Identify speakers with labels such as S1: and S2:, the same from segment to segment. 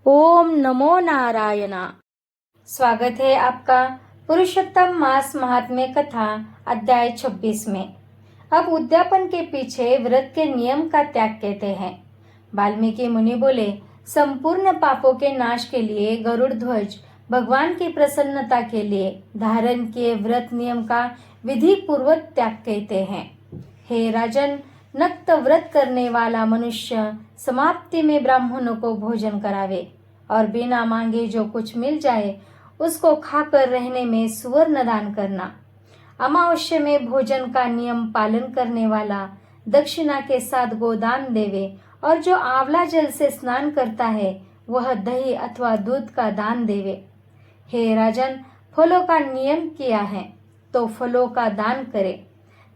S1: ओम नमो नारायणा। स्वागत है आपका पुरुषोत्तम मास महात्म्य कथा अध्याय 26 में। अब उद्यापन के पीछे व्रत के नियम का त्याग कहते हैं। वाल्मीकि मुनि बोले, संपूर्ण पापों के नाश के लिए गरुड़ ध्वज भगवान की प्रसन्नता के लिए धारण किए व्रत नियम का विधि पूर्वक त्याग कहते हैं। हे राजन, नक्त व्रत करने वाला मनुष्य समाप्ति में ब्राह्मणों को भोजन करावे और बिना मांगे जो कुछ मिल जाए उसको खाकर रहने में सुवर्ण दान करना। अमावस्या में भोजन का नियम पालन करने वाला दक्षिणा के साथ गोदान देवे और जो आंवला जल से स्नान करता है वह दही अथवा दूध का दान देवे। हे राजन, फलों का नियम किया है तो फलों का दान करे।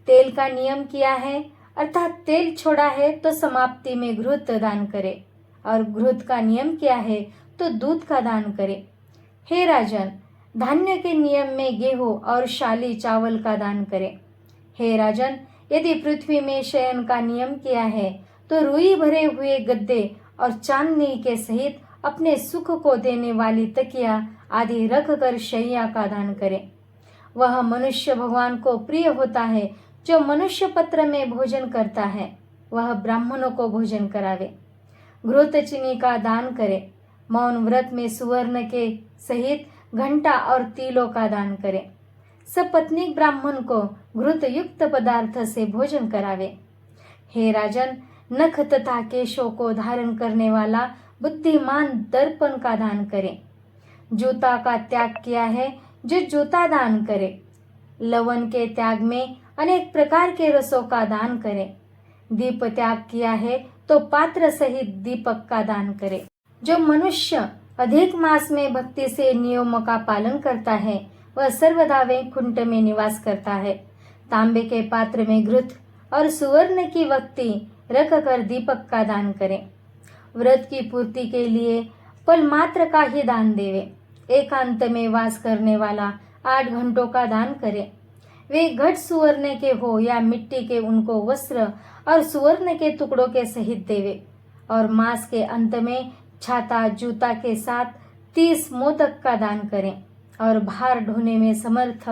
S1: तेल का नियम किया है अर्थात तेल छोड़ा है तो समाप्ति में घृत दान करे और घृत का नियम किया है तो दूध का दान करे। हे राजन, धान्य के नियम में गेहूं और शाली चावल का दान करे। हे राजन, यदि पृथ्वी में शयन का नियम किया है तो रुई भरे हुए गद्दे और चांदनी के सहित अपने सुख को देने वाली तकिया आदि रख कर शैया का दान करे। वह मनुष्य भगवान को प्रिय होता है जो मनुष्य पत्र में भोजन करता है, वह ब्राह्मणों को भोजन करावे। घृत चीनी का दान करे। मौन व्रत में सुवर्ण के सहित घंटा और तिलों का दान करे। सपत्नीक ब्राह्मण को घृत युक्त पदार्थ से भोजन करावे। हे राजन, नख तथा केशों को धारण करने वाला बुद्धिमान दर्पण का दान करे। जूता का त्याग किया है जो जूता दान करे। लवण के त्याग में अनेक प्रकार के रसों का दान करे। दीप त्याग किया है तो पात्र सहित दीपक का दान करे। जो मनुष्य अधिक मास में भक्ति से नियमों का पालन करता है वह सर्वदा वैकुंठ में निवास करता है। तांबे के पात्र में घृत और सुवर्ण की वक्ति रख कर दीपक का दान करे। व्रत की पूर्ति के लिए फल मात्र का ही दान देवे। एकांत में वास करने वाला 8 घंटों का दान करे। वे घट सुवर्ण के हो या मिट्टी के, उनको वस्त्र और सुवर्ण के टुकड़ों के सहित देवे और मास के अंत में छाता जूता के साथ 30 मोदक का दान करें और भार ढोने में समर्थ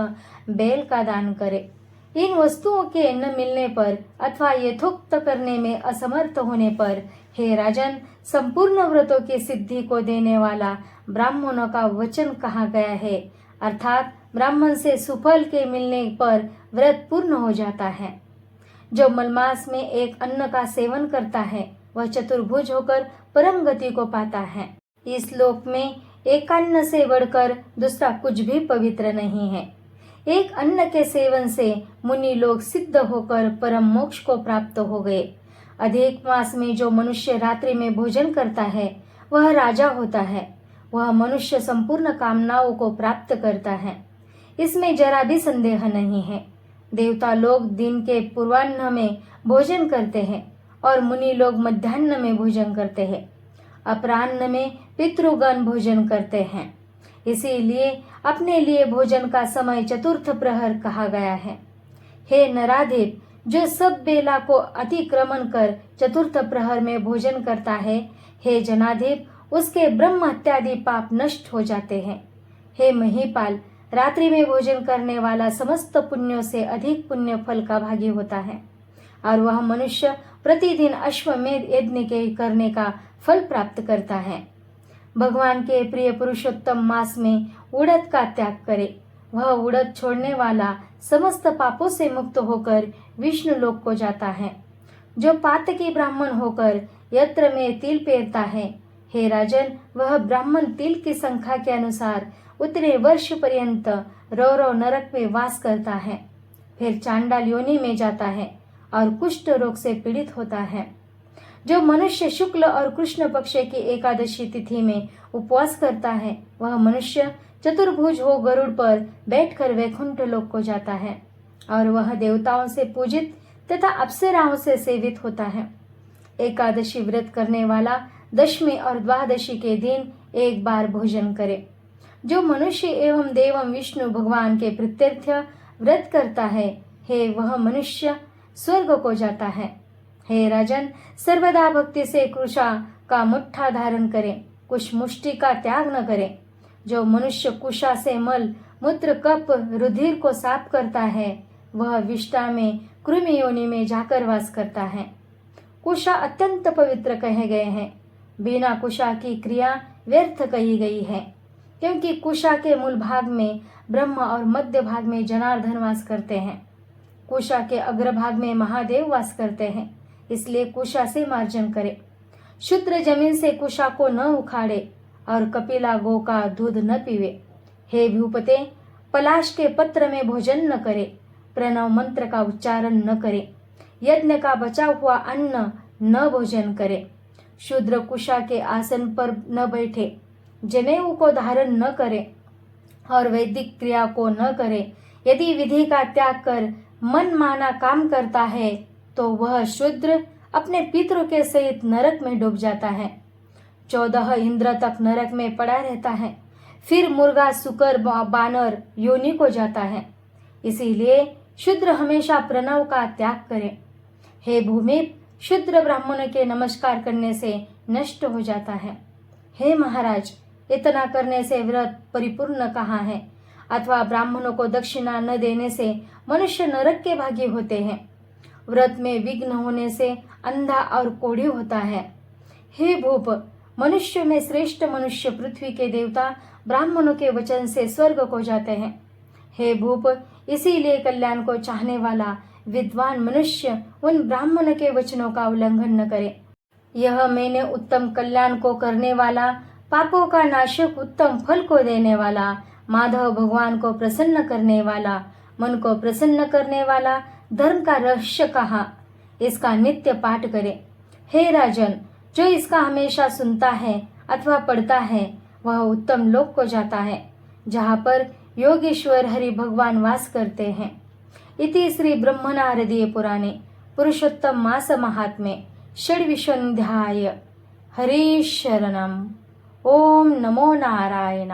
S1: बैल का दान करें। इन वस्तुओं के न मिलने पर अथवा यथोक्त करने में असमर्थ होने पर हे राजन, संपूर्ण व्रतों की सिद्धि को देने वाला ब्राह्मणों का वचन कहा गया है, अर्थात ब्राह्मण से सुफल के मिलने पर व्रत पूर्ण हो जाता है। जो मलमास में एक अन्न का सेवन करता है वह चतुर्भुज होकर परम गति को पाता है। इस लोक में एक अन्न से बढ़कर दूसरा कुछ भी पवित्र नहीं है। एक अन्न के सेवन से मुनि लोग सिद्ध होकर परम मोक्ष को प्राप्त हो गए। अधिक मास में जो मनुष्य रात्रि में भोजन करता है वह राजा होता है। वह मनुष्य संपूर्ण कामनाओं को प्राप्त करता है, इसमें जरा भी संदेह नहीं है। देवता लोग दिन के पूर्वाह्न में भोजन करते हैं और मुनि लोग मध्याह्न में भोजन करते हैं। अपराह्न में पितृगण भोजन करते हैं। इसीलिए अपने लिए भोजन का समय चतुर्थ प्रहर कहा गया है। हे नराधिप, जो सब बेला को अतिक्रमण कर चतुर्थ प्रहर में भोजन करता है, हे जनाधिप, उसके ब्रह्म हत्यादि पाप नष्ट हो जाते हैं। हे महीपाल, रात्रि में भोजन करने वाला समस्त पुण्यों से अधिक पुण्य फल का भागी होता है और वह मनुष्य प्रतिदिन अश्वमेध यज्ञ के करने का फल प्राप्त करता है। भगवान के प्रिय पुरुषोत्तम मास में उड़द का त्याग करे। वह उड़द छोड़ने वाला समस्त पापों से मुक्त होकर विष्णु लोक को जाता है। जो पातकी ब्राह्मण होकर यत्र में तिल पेरता है, हे राजन, वह ब्राह्मण तिल की संख्या के अनुसार उतने वर्ष पर्यंत रौरव नरक में वास करता है, फिर चांडाल योनि में जाता है और कुष्ठ रोग से पीड़ित होता है। जो मनुष्य शुक्ल और कृष्ण पक्ष की एकादशी तिथि में उपवास करता है वह मनुष्य चतुर्भुज हो गरुड़ पर बैठकर वैकुंठ लोक को जाता है और वह देवताओं से पूजित तथा अप्सराओं से सेवित होता है। एकादशी व्रत करने वाला दशमी और द्वादशी के दिन एक बार भोजन करे। जो मनुष्य एवं देवम विष्णु भगवान के प्रत्यर्थ व्रत करता है, हे वह मनुष्य स्वर्ग को जाता है। हे राजन, सर्वदा भक्ति से कुशा का मुट्ठा धारण करें। कुश मुष्टि का त्याग न करे। जो मनुष्य कुशा से मल मूत्र कप रुधिर को साफ करता है वह विष्ठा में कृमि योनि में जाकर वास करता है। कुशा अत्यंत पवित्र कहे गए हैं। बिना कुशा की क्रिया व्यर्थ कही गई है, क्योंकि कुशा के मूल भाग में ब्रह्म और मध्य भाग में जनार्दन वास करते हैं। कुशा के अग्रभाग में महादेव वास करते हैं, इसलिए कुशा से मार्जन करे। शुद्र जमीन से कुशा को न उखाड़े और कपिला गो का दूध न पीवे। हे भूपते, पलाश के पत्र में भोजन न करे, प्रणव मंत्र का उच्चारण न करे, यज्ञ का बचा हुआ अन्न न भोजन करे, शूद्र कुशा के आसन पर न बैठे, जनेऊ को धारण न करे और वैदिक क्रिया को न करे। यदि विधि का त्याग कर मन माना काम करता है तो वह शूद्र अपने पितरों के सहित नरक में डूब जाता है। 14 इंद्र तक नरक में पड़ा रहता है, फिर मुर्गा सुकर बानर योनि को जाता है। इसीलिए शूद्र हमेशा प्रणव का त्याग करे। हे भूमि, शूद्र ब्राह्मण के नमस्कार करने से नष्ट हो जाता है। हे महाराज, इतना करने से व्रत परिपूर्ण कहाँ है, अथवा ब्राह्मणों को दक्षिणा न देने से मनुष्य नरक के भागी होते हैं। व्रत में विघ्न होने से अंधा और कोढ़ी होता है। हे भूप, मनुष्य में श्रेष्ठ मनुष्य पृथ्वी के देवता ब्राह्मणों के वचन से स्वर्ग को जाते हैं। हे भूप, इसीलिए कल्याण को चाहने वाला विद्वान मनुष्य उन ब्राह्मण के वचनों का उल्लंघन न करे। यह मैंने उत्तम कल्याण को करने वाला, पापों का नाशक, उत्तम फल को देने वाला, माधव भगवान को प्रसन्न करने वाला, मन को प्रसन्न करने वाला धर्म का रहस्य कहा। इसका नित्य पाठ करे। हे राजन, जो इसका हमेशा सुनता है अथवा पढ़ता है वह उत्तम लोक को जाता है, जहाँ पर योगेश्वर हरि भगवान वास करते हैं। इति श्री ब्रह्मनारदीय पुराणे पुरुषोत्तम मास महात्म्ये षड्विंशोऽध्याय। हरि शरणम्। ओम नमो नारायण।